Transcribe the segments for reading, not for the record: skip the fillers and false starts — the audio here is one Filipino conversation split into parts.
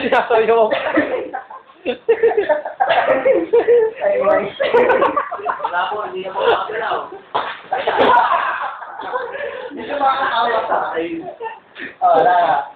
Sinasayok. Wala po, hindi na po makakalaw. Hindi siya makakawa sa akin. Wala.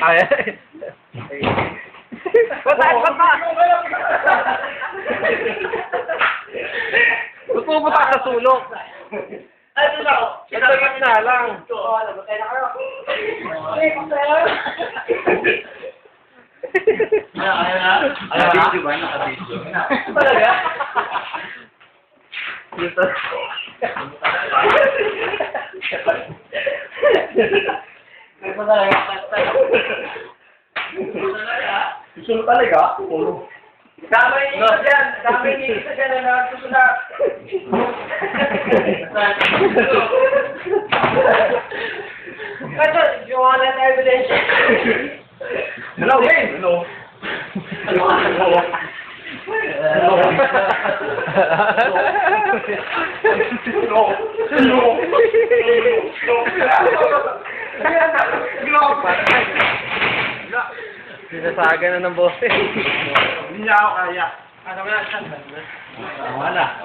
Ay. Bataan ka pa! Gusto mo ba sa sulok? Ano na ako? Ito na lang. Ayaw na? Nakabidyo ba? Nakabidyo. Talaga? Dito. Gusto talaga. Gusto mo talaga? Ulo. Damay ni isa dyan. Damay ni isa dyan na nagsusunod. Kasi, you want an evidence? Hello, game. Hello. Hello. Sinasaga na ng boses. Hindi niya ako kaya. Ano nga, saan ba? Wala.